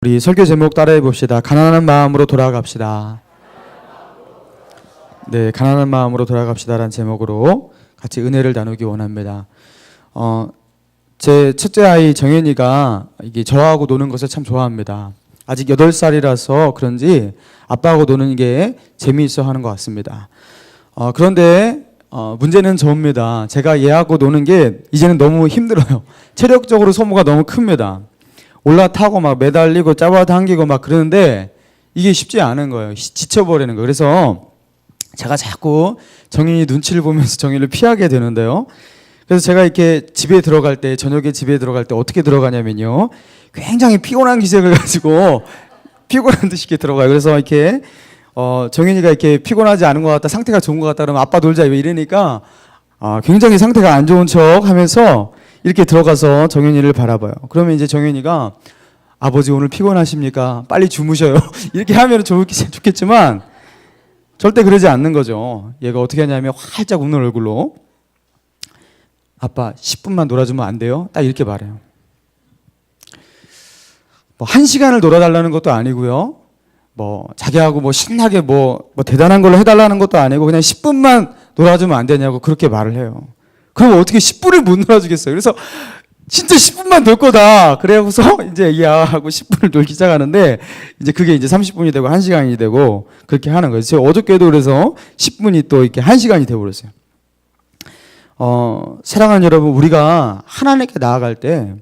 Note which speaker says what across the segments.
Speaker 1: 우리 설교 제목 따라해 봅시다. 가난한 마음으로 돌아갑시다. 네, 가난한 마음으로 돌아갑시다라는 제목으로 같이 은혜를 나누기 원합니다. 제 첫째 아이 정현이가 이게 저하고 노는 것을 참 좋아합니다. 아직 8살이라서 그런지 아빠하고 노는 게 재미있어 하는 것 같습니다. 그런데 문제는 저입니다. 제가 얘하고 노는 게 이제는 너무 힘들어요. 체력적으로 소모가 너무 큽니다. 올라타고 막 매달리고 잡아당기고 막 그러는데 이게 쉽지 않은 거예요. 지쳐버리는 거예요. 그래서 제가 자꾸 정인이 눈치를 보면서 정인을 피하게 되는데요. 그래서 제가 이렇게 집에 들어갈 때, 저녁에 집에 들어갈 때 어떻게 들어가냐면요. 굉장히 피곤한 기색을 가지고 피곤한 듯이 이렇게 들어가요. 그래서 이렇게 정인이가 이렇게 피곤하지 않은 것 같다, 상태가 좋은 것 같다 그러면 아빠 놀자 이러니까 굉장히 상태가 안 좋은 척 하면서 이렇게 들어가서 정현이를 바라봐요. 그러면 이제 정현이가 아버지 오늘 피곤하십니까? 빨리 주무셔요. 이렇게 하면 좋겠지만 절대 그러지 않는 거죠. 얘가 어떻게 하냐면 활짝 웃는 얼굴로 아빠 10분만 놀아주면 안 돼요? 딱 이렇게 말해요. 뭐 1시간을 놀아달라는 것도 아니고요. 뭐 자기하고 뭐 신나게 뭐 대단한 걸로 해달라는 것도 아니고 그냥 10분만 놀아주면 안 되냐고 그렇게 말을 해요. 그럼 어떻게 10분을 못 놀아주겠어요? 그래서 진짜 10분만 놀 거다. 그래서 이제 얘하고 10분을 놀기 시작하는데 이제 그게 이제 30분이 되고 1시간이 되고 그렇게 하는 거예요. 제가 어저께도 그래서 10분이 또 이렇게 1시간이 되어버렸어요. 사랑하는 여러분, 우리가 하나님께 나아갈 때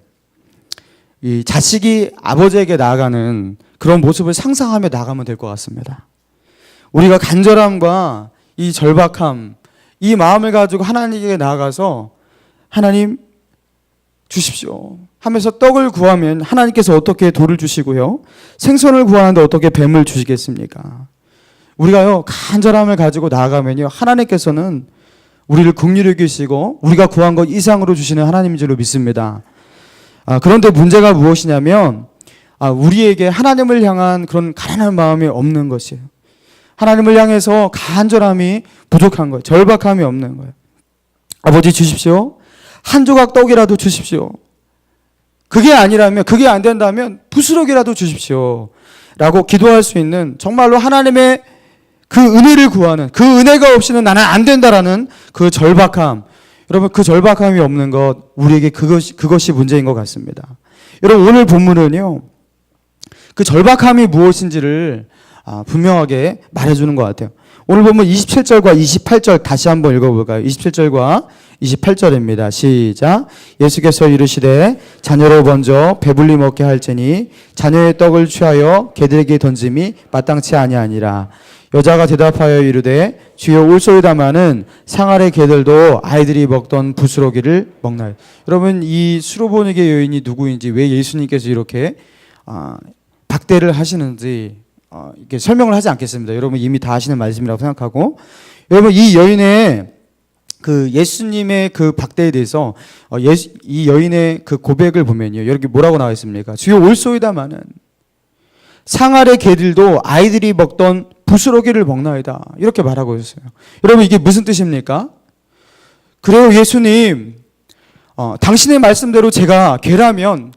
Speaker 1: 이 자식이 아버지에게 나아가는 그런 모습을 상상하며 나가면 될 것 같습니다. 우리가 간절함과 이 절박함, 이 마음을 가지고 하나님께 나아가서 하나님 주십시오 하면서 떡을 구하면 하나님께서 어떻게 돌을 주시고요, 생선을 구하는데 어떻게 뱀을 주시겠습니까? 우리가요 간절함을 가지고 나아가면요 하나님께서는 우리를 긍휼히 여기시고 우리가 구한 것 이상으로 주시는 하나님인 줄로 믿습니다. 그런데 문제가 무엇이냐면 우리에게 하나님을 향한 그런 가난한 마음이 없는 것이에요. 하나님을 향해서 간절함이 부족한 거예요. 절박함이 없는 거예요. 아버지 주십시오. 한 조각 떡이라도 주십시오. 그게 아니라면, 그게 안 된다면 부스러기라도 주십시오 라고 기도할 수 있는, 정말로 하나님의 그 은혜를 구하는, 그 은혜가 없이는 나는 안 된다라는 그 절박함. 여러분, 그 절박함이 없는 것, 우리에게 그것이 문제인 것 같습니다. 여러분, 오늘 본문은요 그 절박함이 무엇인지를 분명하게 말해주는 것 같아요. 오늘 보면 27절과 28절 다시 한번 읽어볼까요? 27절과 28절입니다. 시작. 예수께서 이르시되 자녀로 먼저 배불리 먹게 할지니 자녀의 떡을 취하여 개들에게 던짐이 마땅치 아니하니라. 여자가 대답하여 이르되 주여 올소이다마는 상아래 개들도 아이들이 먹던 부스러기를 먹나요? 여러분, 이 수로보니게 여인이 누구인지, 왜 예수님께서 이렇게 박대를 하시는지 이렇게 설명을 하지 않겠습니다. 여러분 이미 다 아시는 말씀이라고 생각하고, 여러분 이 여인의 그 예수님의 그 박대에 대해서 이 여인의 그 고백을 보면요, 여기 뭐라고 나와 있습니까? 주여 올소이다마는 상아래 개들도 아이들이 먹던 부스러기를 먹나이다, 이렇게 말하고 있어요. 여러분 이게 무슨 뜻입니까? 그래요 예수님, 당신의 말씀대로 제가 개라면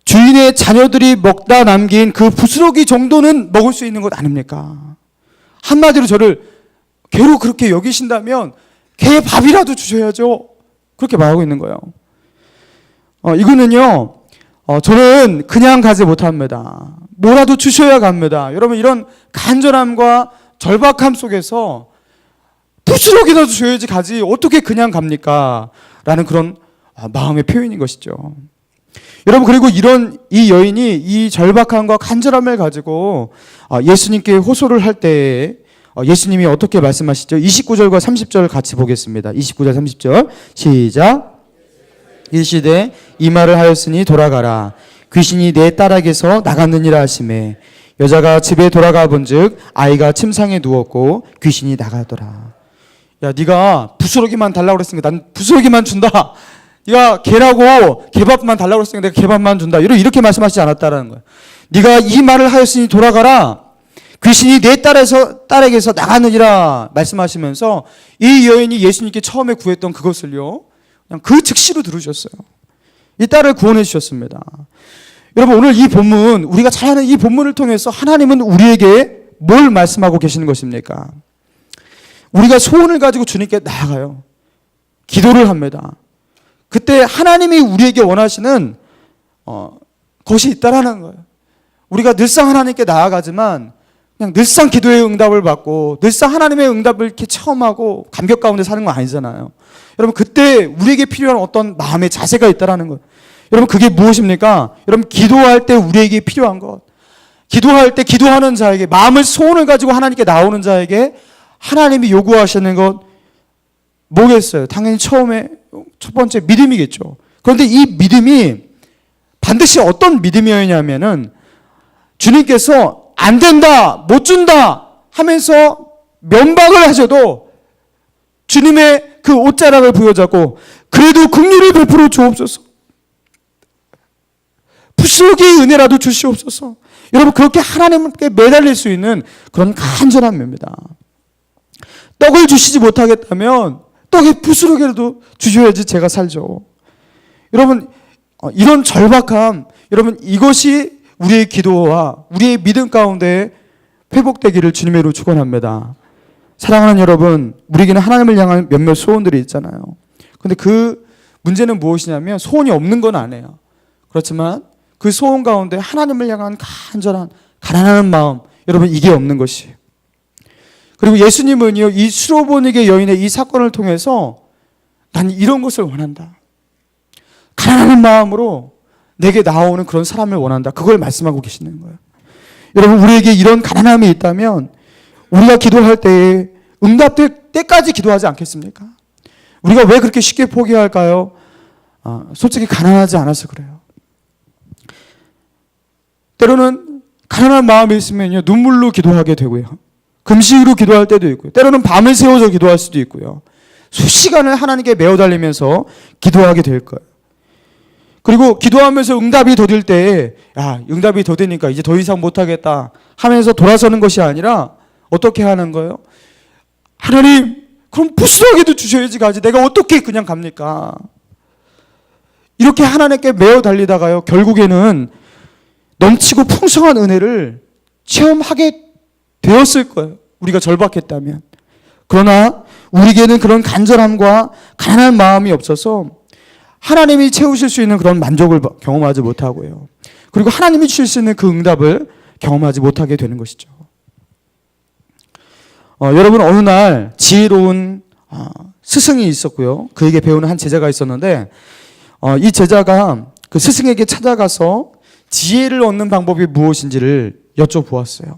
Speaker 1: 주인의 자녀들이 먹다 남긴 그 부스러기 정도는 먹을 수 있는 것 아닙니까? 한마디로 저를 개로 그렇게 여기신다면 개 밥이라도 주셔야죠. 그렇게 말하고 있는 거예요. 이거는요, 저는 그냥 가지 못합니다. 뭐라도 주셔야 갑니다. 여러분, 이런 간절함과 절박함 속에서 부스러기라도 줘야지 가지 어떻게 그냥 갑니까? 라는 그런 마음의 표현인 것이죠. 여러분, 그리고 이 여인이 이 절박함과 간절함을 가지고 예수님께 호소를 할 때에 예수님이 어떻게 말씀하시죠? 29절과 30절 같이 보겠습니다. 29절 30절 시작. 일시되 이 말을 하였으니 돌아가라. 귀신이 내 딸에게서 나갔느니라 하시매 여자가 집에 돌아가 본즉 아이가 침상에 누웠고 귀신이 나가더라. 야, 네가 부스러기만 달라고 그랬으니까 난 부스러기만 준다. 네가 개라고 개밥만 달라고 그랬으니까 내가 개밥만 준다. 이렇게 말씀하시지 않았다라는 거예요. 네가 이 말을 하였으니 돌아가라. 귀신이 내 딸에게서 나가느니라 말씀하시면서 이 여인이 예수님께 처음에 구했던 그것을요 그냥 그 즉시로 들으셨어요. 이 딸을 구원해 주셨습니다. 여러분, 오늘 이 본문, 우리가 잘 아는 이 본문을 통해서 하나님은 우리에게 뭘 말씀하고 계시는 것입니까? 우리가 소원을 가지고 주님께 나아가요. 기도를 합니다. 그때 하나님이 우리에게 원하시는 것이 있다라는 거예요. 우리가 늘상 하나님께 나아가지만 그냥 늘상 기도의 응답을 받고 늘상 하나님의 응답을 이렇게 체험하고 감격 가운데 사는 건 아니잖아요. 여러분, 그때 우리에게 필요한 어떤 마음의 자세가 있다라는 거예요. 여러분, 그게 무엇입니까? 여러분, 기도할 때 우리에게 필요한 것, 기도할 때 기도하는 자에게, 마음을 소원을 가지고 하나님께 나오는 자에게 하나님이 요구하시는 것 뭐겠어요? 당연히 처음에 첫 번째 믿음이겠죠. 그런데 이 믿음이 반드시 어떤 믿음이었냐면은 주님께서 안 된다, 못 준다 하면서 면박을 하셔도 주님의 그 옷자락을 부여잡고 그래도 긍휼을 베풀어 주옵소서, 푸시오기의 은혜라도 주시옵소서. 여러분, 그렇게 하나님께 매달릴 수 있는 그런 간절한 맘입니다. 떡을 주시지 못하겠다면 떡의 부스러기라도 주셔야지 제가 살죠. 여러분, 이런 절박함, 여러분, 이것이 우리의 기도와 우리의 믿음 가운데 회복되기를 주님의 이름으로 축원합니다. 사랑하는 여러분, 우리에게는 하나님을 향한 몇몇 소원들이 있잖아요. 그런데 그 문제는 무엇이냐면 소원이 없는 건 아니에요. 그렇지만 그 소원 가운데 하나님을 향한 간절한 가난한 마음, 여러분, 이게 없는 것이에요. 그리고 예수님은요, 이 수로보니게 여인의 이 사건을 통해서 난 이런 것을 원한다, 가난한 마음으로 내게 나오는 그런 사람을 원한다, 그걸 말씀하고 계시는 거예요. 여러분, 우리에게 이런 가난함이 있다면 우리가 기도할 때에 응답될 때까지 기도하지 않겠습니까? 우리가 왜 그렇게 쉽게 포기할까요? 솔직히 가난하지 않아서 그래요. 때로는 가난한 마음이 있으면요, 눈물로 기도하게 되고요, 금식으로 기도할 때도 있고요, 때로는 밤을 새워서 기도할 수도 있고요, 수시간을 하나님께 메어 달리면서 기도하게 될 거예요. 그리고 기도하면서 응답이 더딜 때에 응답이 더디니까 이제 더 이상 못하겠다 하면서 돌아서는 것이 아니라 어떻게 하는 거예요? 하나님, 그럼 부스러기도 주셔야지 가지 내가 어떻게 그냥 갑니까? 이렇게 하나님께 메어 달리다가요, 결국에는 넘치고 풍성한 은혜를 체험하게 되었을 거예요, 우리가 절박했다면. 그러나 우리에게는 그런 간절함과 가난한 마음이 없어서 하나님이 채우실 수 있는 그런 만족을 경험하지 못하고요, 그리고 하나님이 주실 수 있는 그 응답을 경험하지 못하게 되는 것이죠. 여러분, 어느 날 지혜로운 스승이 있었고요, 그에게 배우는 한 제자가 있었는데 이 제자가 그 스승에게 찾아가서 지혜를 얻는 방법이 무엇인지를 여쭤보았어요.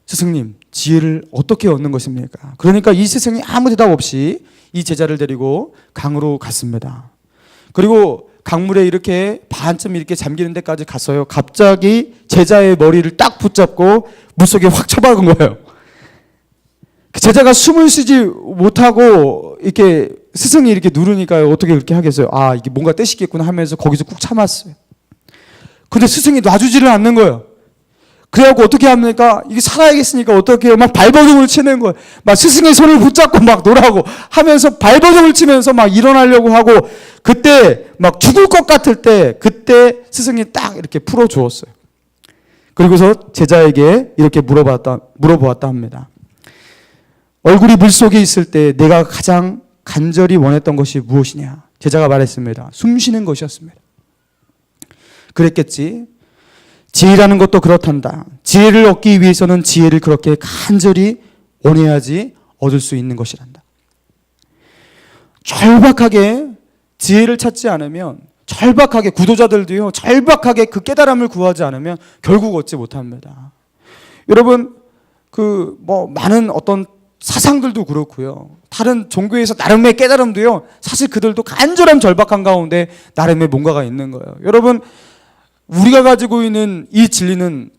Speaker 1: 스승님, 지혜를 어떻게 얻는 것입니까? 그러니까 이 스승이 아무 대답 없이 이 제자를 데리고 강으로 갔습니다. 그리고 강물에 이렇게 반쯤 이렇게 잠기는 데까지 갔어요. 갑자기 제자의 머리를 딱 붙잡고 물속에 확 쳐박은 거예요. 그 제자가 숨을 쉬지 못하고 이렇게 스승이 이렇게 누르니까 어떻게 그렇게 하겠어요? 이게 뭔가 떼시겠구나 하면서 거기서 꾹 참았어요. 근데 스승이 놔주지를 않는 거예요. 그래갖고 어떻게 합니까? 이게 살아야겠으니까 어떻게 해요? 막 발버둥을 치는 거예요. 막 스승의 손을 붙잡고 막 놀라고 하면서 발버둥을 치면서 막 일어나려고 하고, 그때 막 죽을 것 같을 때 그때 스승이 딱 이렇게 풀어주었어요. 그리고서 제자에게 이렇게 물어보았다 합니다. 얼굴이 물속에 있을 때 내가 가장 간절히 원했던 것이 무엇이냐? 제자가 말했습니다. 숨 쉬는 것이었습니다. 그랬겠지. 지혜라는 것도 그렇단다. 지혜를 얻기 위해서는 지혜를 그렇게 간절히 원해야지 얻을 수 있는 것이란다. 절박하게 지혜를 찾지 않으면, 절박하게 구도자들도요, 절박하게 그 깨달음을 구하지 않으면 결국 얻지 못합니다. 여러분, 많은 어떤 사상들도 그렇고요, 다른 종교에서 나름의 깨달음도요, 사실 그들도 간절한 절박한 가운데 나름의 뭔가가 있는 거예요. 여러분, 우리가 가지고 있는 이 진리는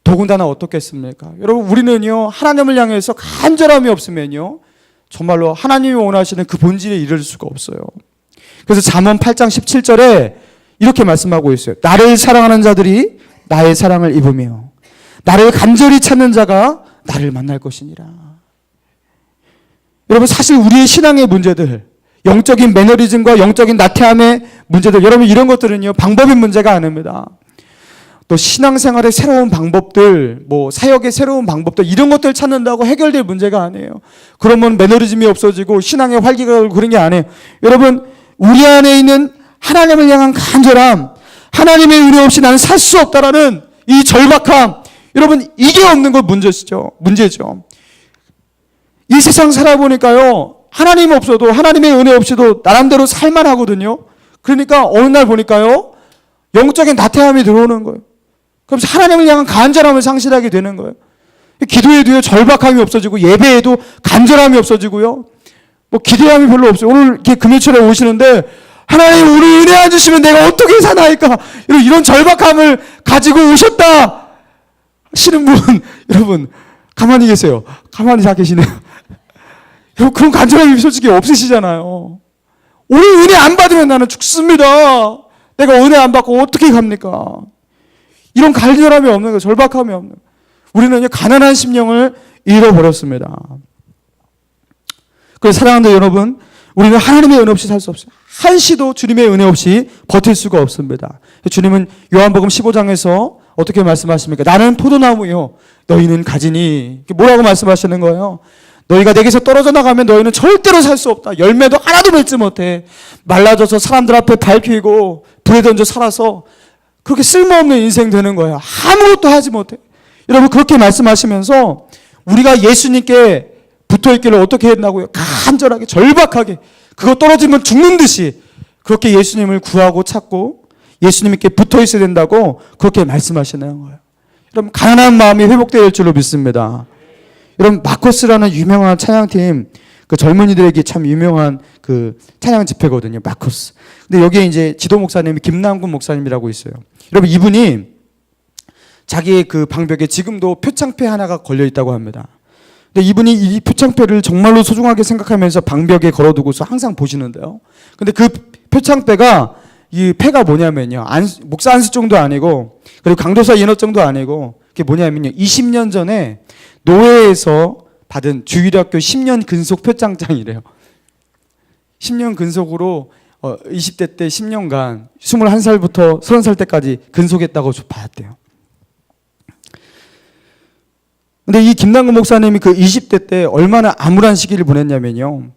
Speaker 1: 더군다나 어떻겠습니까? 여러분, 우리는요, 하나님을 향해서 간절함이 없으면요, 정말로 하나님이 원하시는 그 본질에 이를 수가 없어요. 그래서 잠언 8장 17절에 이렇게 말씀하고 있어요. 나를 사랑하는 자들이 나의 사랑을 입으며 나를 간절히 찾는 자가 나를 만날 것이니라. 여러분, 사실 우리의 신앙의 문제들, 영적인 매너리즘과 영적인 나태함의 문제들, 여러분 이런 것들은요 방법의 문제가 아닙니다. 또 신앙생활의 새로운 방법들, 뭐 사역의 새로운 방법들, 이런 것들 찾는다고 해결될 문제가 아니에요. 그러면 매너리즘이 없어지고 신앙의 활기가 그런 게 아니에요. 여러분, 우리 안에 있는 하나님을 향한 간절함, 하나님의 은혜 없이 나는 살 수 없다라는 이 절박함, 여러분 이게 없는 것 문제죠. 이 세상 살아보니까요, 하나님 없어도, 하나님의 은혜 없이도 나름대로 살만하거든요. 그러니까 어느 날 보니까요, 영적인 나태함이 들어오는 거예요. 그러면서 하나님을 향한 간절함을 상실하게 되는 거예요. 기도에도요 절박함이 없어지고, 예배에도 간절함이 없어지고요, 뭐 기대함이 별로 없어요. 오늘 이렇게 금요일에 오시는데 하나님 우리 은혜 안 주시면 내가 어떻게 사나이까, 이런 절박함을 가지고 오셨다 하시는 분, 여러분 가만히 계세요. 가만히 다 계시네요. 여러분 그런 간절함이 솔직히 없으시잖아요. 오늘 은혜 안 받으면 나는 죽습니다. 내가 은혜 안 받고 어떻게 갑니까? 이런 간절함이 없는 거예요. 절박함이 없는 거예요. 우리는 가난한 심령을 잃어버렸습니다. 그래서 사랑하는 여러분, 우리는 하나님의 은혜 없이 살 수 없어요. 한시도 주님의 은혜 없이 버틸 수가 없습니다. 주님은 요한복음 15장에서 어떻게 말씀하십니까? 나는 포도나무요, 너희는 가지니. 뭐라고 말씀하시는 거예요? 너희가 내게서 떨어져 나가면 너희는 절대로 살 수 없다. 열매도 하나도 맺지 못해. 말라져서 사람들 앞에 밟히고 불에 던져 살아서 그렇게 쓸모없는 인생 되는 거예요. 아무것도 하지 못해. 여러분 그렇게 말씀하시면서 우리가 예수님께 붙어있기를 어떻게 했나고요? 간절하게, 절박하게, 그거 떨어지면 죽는 듯이 그렇게 예수님을 구하고 찾고 예수님께 붙어있어야 된다고 그렇게 말씀하시는 거예요. 여러분 가난한 마음이 회복될 줄로 믿습니다. 여러분 마커스라는 유명한 찬양팀, 그 젊은이들에게 참 유명한 그 찬양 집회거든요. 마커스. 근데 여기에 이제 지도 목사님이 김남군 목사님이라고 있어요. 여러분 이분이 자기의 그 방벽에 지금도 표창패 하나가 걸려 있다고 합니다. 근데 이분이 이 표창패를 정말로 소중하게 생각하면서 방벽에 걸어두고서 항상 보시는데요. 근데 그 표창패가, 이 패가 뭐냐면요, 목사 안수정도 아니고, 그리고 강도사 인허정도 아니고, 그게 뭐냐면요, 20년 전에 노회에서 받은 주일학교 10년 근속 표창장이래요. 10년 근속으로 20대 때 10년간 21살부터 30살 때까지 근속했다고 받았대요. 근데 이 김남근 목사님이 그 20대 때 얼마나 암울한 시기를 보냈냐면요,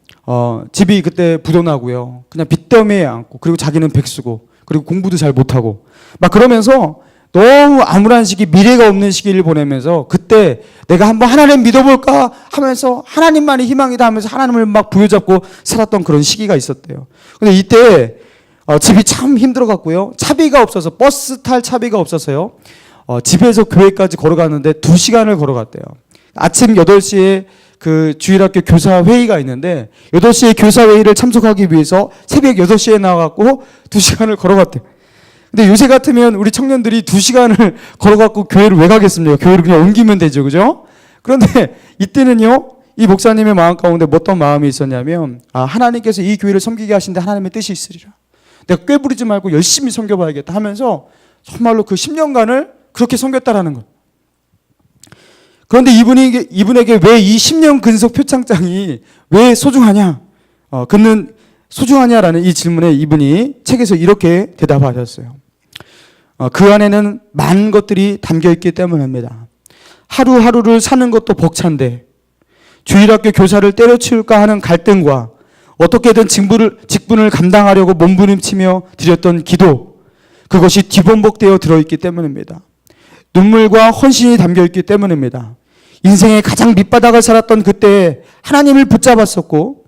Speaker 1: 집이 그때 부도나고요, 그냥 빚더미에 앉고, 그리고 자기는 백수고, 그리고 공부도 잘 못하고 막 그러면서 너무 암울한 시기, 미래가 없는 시기를 보내면서 그때 내가 한번 하나님 믿어볼까 하면서 하나님만이 희망이다 하면서 하나님을 막 부여잡고 살았던 그런 시기가 있었대요. 근데 이때 집이 참 힘들어갔고요, 차비가 없어서, 버스 탈 차비가 없어서요, 집에서 교회까지 걸어갔는데 2시간을 걸어갔대요. 아침 8시에 그 주일학교 교사 회의가 있는데 8시에 교사 회의를 참석하기 위해서 새벽 6시에 나와갖고 2시간을 걸어갔대요. 근데 요새 같으면 우리 청년들이 2시간을 걸어갖고 교회를 왜 가겠습니까? 교회를 그냥 옮기면 되죠, 그죠? 그런데 이때는요, 이 목사님의 마음 가운데 어떤 마음이 있었냐면, 하나님께서 이 교회를 섬기게 하신데 하나님의 뜻이 있으리라. 내가 꾀부리지 말고 열심히 섬겨봐야겠다 하면서 정말로 그 10년간을 그렇게 섬겼다라는 것. 그런데 이분에게 왜 이 10년 근속 표창장이 왜 소중하냐? 그는 소중하냐라는 이 질문에 이분이 책에서 이렇게 대답하셨어요. 그 안에는 많은 것들이 담겨있기 때문입니다. 하루하루를 사는 것도 벅찬데 주일학교 교사를 때려치울까 하는 갈등과 어떻게든 직분을 감당하려고 몸부림치며 드렸던 기도, 그것이 뒤범벅되어 들어있기 때문입니다. 눈물과 헌신이 담겨있기 때문입니다. 인생의 가장 밑바닥을 살았던 그때에 하나님을 붙잡았었고,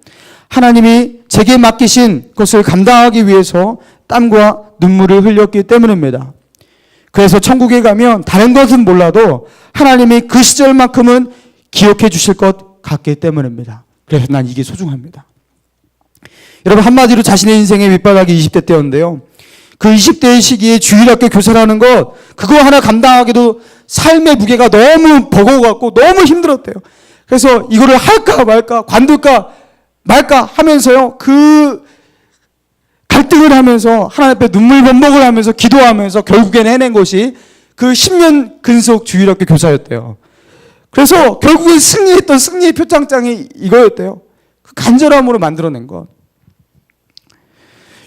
Speaker 1: 하나님이 제게 맡기신 것을 감당하기 위해서 땀과 눈물을 흘렸기 때문입니다. 그래서 천국에 가면 다른 것은 몰라도 하나님이 그 시절만큼은 기억해 주실 것 같기 때문입니다. 그래서 난 이게 소중합니다. 여러분 한마디로 자신의 인생의 밑바닥이 20대 때였는데요, 그 20대의 시기에 주일학교 교사라는 것, 그거 하나 감당하기도 삶의 무게가 너무 버거워갖고 너무 힘들었대요. 그래서 이거를 할까 말까, 관둘까 말까 하면서요, 그 갈등을 하면서 하나님 앞에 눈물 범벅을 하면서 기도하면서 결국에는 해낸 것이 그 10년 근속 주일학교 교사였대요. 그래서 결국엔 승리했던 승리의 표창장이 이거였대요. 그 간절함으로 만들어낸 것.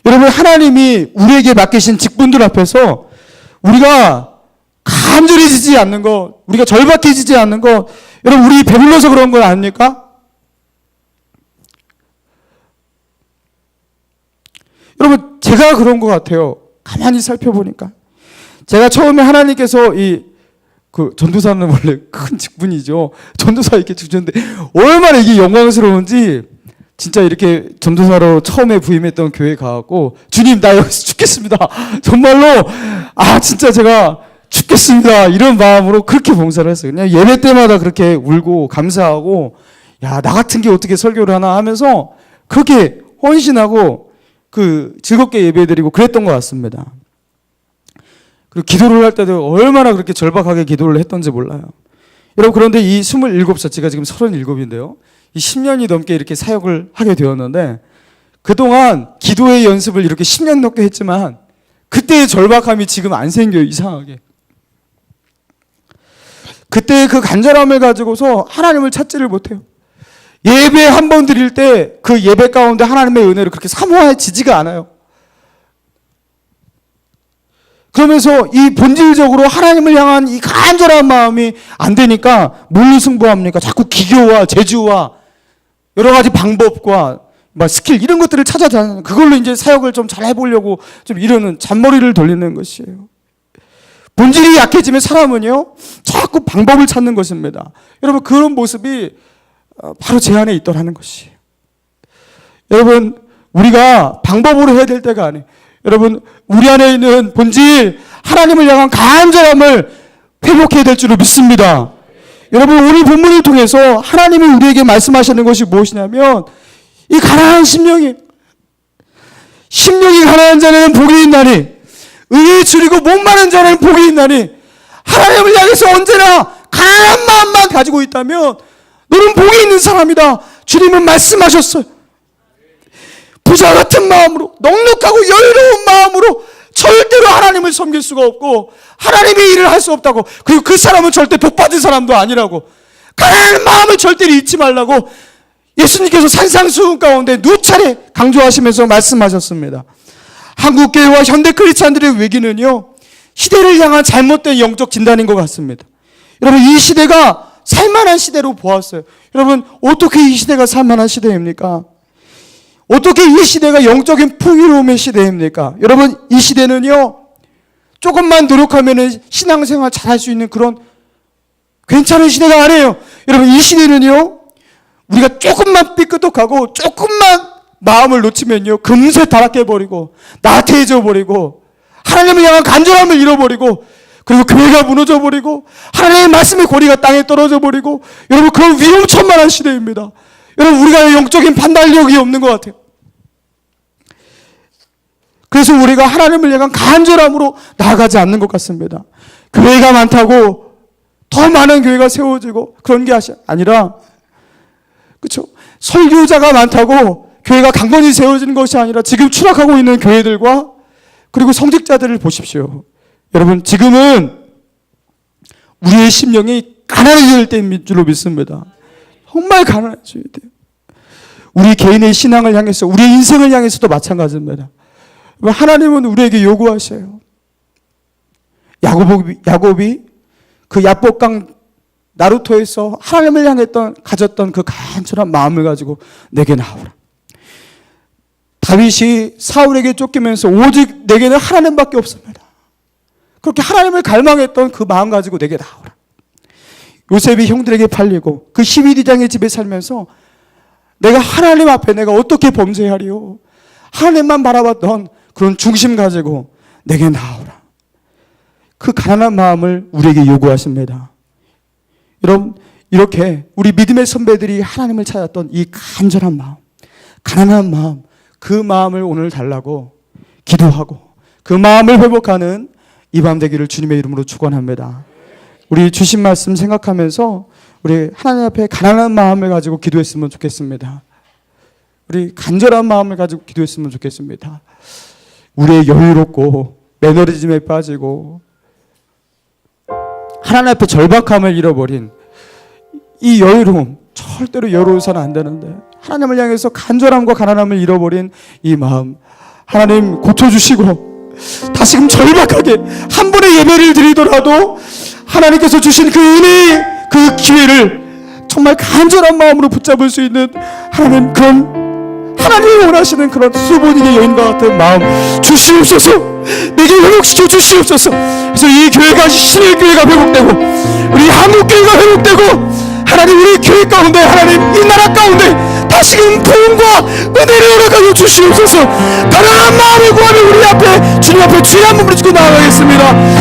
Speaker 1: 여러분, 하나님이 우리에게 맡기신 직분들 앞에서 우리가 간절해지지 않는 것, 우리가 절박해지지 않는 것, 여러분, 우리 배불러서 그런 건 아닙니까? 여러분, 제가 그런 것 같아요. 가만히 살펴보니까. 제가 처음에 하나님께서 전도사는 원래 큰 직분이죠. 전도사 이렇게 주셨는데, 얼마나 이게 영광스러운지, 진짜 이렇게 전도사로 처음에 부임했던 교회 가고, 주님, 나 여기서 죽겠습니다. 정말로, 진짜 제가 죽겠습니다. 이런 마음으로 그렇게 봉사를 했어요. 그냥 예배 때마다 그렇게 울고, 감사하고, 나 같은 게 어떻게 설교를 하나 하면서, 그렇게 헌신하고, 즐겁게 예배드리고 그랬던 것 같습니다. 그리고 기도를 할 때도 얼마나 그렇게 절박하게 기도를 했던지 몰라요. 여러분, 그런데 이 27살, 제가 지금 37인데요. 이 10년이 넘게 이렇게 사역을 하게 되었는데, 그동안 기도의 연습을 이렇게 10년 넘게 했지만, 그때의 절박함이 지금 안 생겨요, 이상하게. 그때의 그 간절함을 가지고서 하나님을 찾지를 못해요. 예배 한 번 드릴 때 그 예배 가운데 하나님의 은혜를 그렇게 사모해지지가 않아요. 그러면서 이 본질적으로 하나님을 향한 이 간절한 마음이 안 되니까 뭘로 승부합니까? 자꾸 기교와 재주와 여러 가지 방법과 스킬 이런 것들을 찾아다니는, 그걸로 이제 사역을 좀 잘 해보려고 좀 이러는 잔머리를 돌리는 것이에요. 본질이 약해지면 사람은요 자꾸 방법을 찾는 것입니다. 여러분, 그런 모습이 바로 제 안에 있더라는 것이에요. 여러분, 우리가 방법으로 해야 될 때가 아니에요. 여러분, 우리 안에 있는 본질, 하나님을 향한 간절함을 회복해야 될 줄을 믿습니다. 여러분, 오늘 본문을 통해서 하나님이 우리에게 말씀하시는 것이 무엇이냐면, 이 가난한 심령이 가난한 자는 복이 있나니, 의에 줄이고 목마른 자는 복이 있나니, 하나님을 향해서 언제나 가난한 마음만 가지고 있다면 너는 복이 있는 사람이다. 주님은 말씀하셨어요. 부자 같은 마음으로, 넉넉하고 여유로운 마음으로 절대로 하나님을 섬길 수가 없고 하나님의 일을 할 수 없다고. 그리고 그 사람은 절대 복받은 사람도 아니라고. 가난한 마음을 절대 잊지 말라고 예수님께서 산상수훈 가운데 누차례 강조하시면서 말씀하셨습니다. 한국교회와 현대 크리스찬들의 위기는요, 시대를 향한 잘못된 영적 진단인 것 같습니다. 여러분, 이 시대가 살만한 시대로 보았어요. 여러분, 어떻게 이 시대가 살만한 시대입니까? 어떻게 이 시대가 영적인 풍요로움의 시대입니까? 여러분, 이 시대는요, 조금만 노력하면 신앙생활 잘할 수 있는 그런 괜찮은 시대가 아니에요. 여러분, 이 시대는요, 우리가 조금만 삐끄덕하고 조금만 마음을 놓치면요, 금세 타락해버리고 나태해져버리고 하나님을 향한 간절함을 잃어버리고, 그리고 교회가 무너져버리고 하나님의 말씀의 고리가 땅에 떨어져버리고, 여러분, 그런 위험천만한 시대입니다. 여러분, 우리가 영적인 판단력이 없는 것 같아요. 그래서 우리가 하나님을 향한 간절함으로 나아가지 않는 것 같습니다. 교회가 많다고 더 많은 교회가 세워지고 그런 게 아니라, 그렇죠? 설교자가 많다고 교회가 강건히 세워지는 것이 아니라, 지금 추락하고 있는 교회들과 그리고 성직자들을 보십시오. 여러분, 지금은 우리의 심령이 가난해질 때인 줄로 믿습니다. 정말 가난해져야 돼요. 우리 개인의 신앙을 향해서, 우리의 인생을 향해서도 마찬가지입니다. 하나님은 우리에게 요구하셔요. 야곱이 그 야복강 나루토에서 하나님을 가졌던 그 간절한 마음을 가지고 내게 나오라. 다윗이 사울에게 쫓기면서 오직 내게는 하나님밖에 없습니다. 그렇게 하나님을 갈망했던 그 마음 가지고 내게 나오라. 요셉이 형들에게 팔리고 그 12대장의 집에 살면서 내가 하나님 앞에 내가 어떻게 범죄하리요? 하나님만 바라봤던 그런 중심 가지고 내게 나오라. 그 가난한 마음을 우리에게 요구하십니다. 여러분, 이렇게 우리 믿음의 선배들이 하나님을 찾았던 이 간절한 마음, 가난한 마음, 그 마음을 오늘 달라고 기도하고 그 마음을 회복하는 이 밤 되기를 주님의 이름으로 축원합니다. 우리 주신 말씀 생각하면서 우리 하나님 앞에 가난한 마음을 가지고 기도했으면 좋겠습니다. 우리 간절한 마음을 가지고 기도했으면 좋겠습니다. 우리의 여유롭고 매너리즘에 빠지고 하나님 앞에 절박함을 잃어버린 이 여유로움, 절대로 여유로워서는 안 되는데 하나님을 향해서 간절함과 가난함을 잃어버린 이 마음, 하나님 고쳐주시고 다시금 절박하게 한 번의 예배를 드리더라도 하나님께서 주신 그 은혜, 그 기회를 정말 간절한 마음으로 붙잡을 수 있는 하나님, 그런 하나님이 원하시는 그런 수보닉의 여인과 같은 마음 주시옵소서. 내게 회복시켜 주시옵소서. 그래서 이 교회가 신일교회가 회복되고 우리 한국교회가 회복되고 하나님 우리 교회 가운데, 하나님 이 나라 가운데 다시금 부흥과 은혜를 허락하여 주시옵소서. 가난한 마음을 구하며 우리 앞에 주님 앞에 주의 한 몸을 짓고 나아가겠습니다.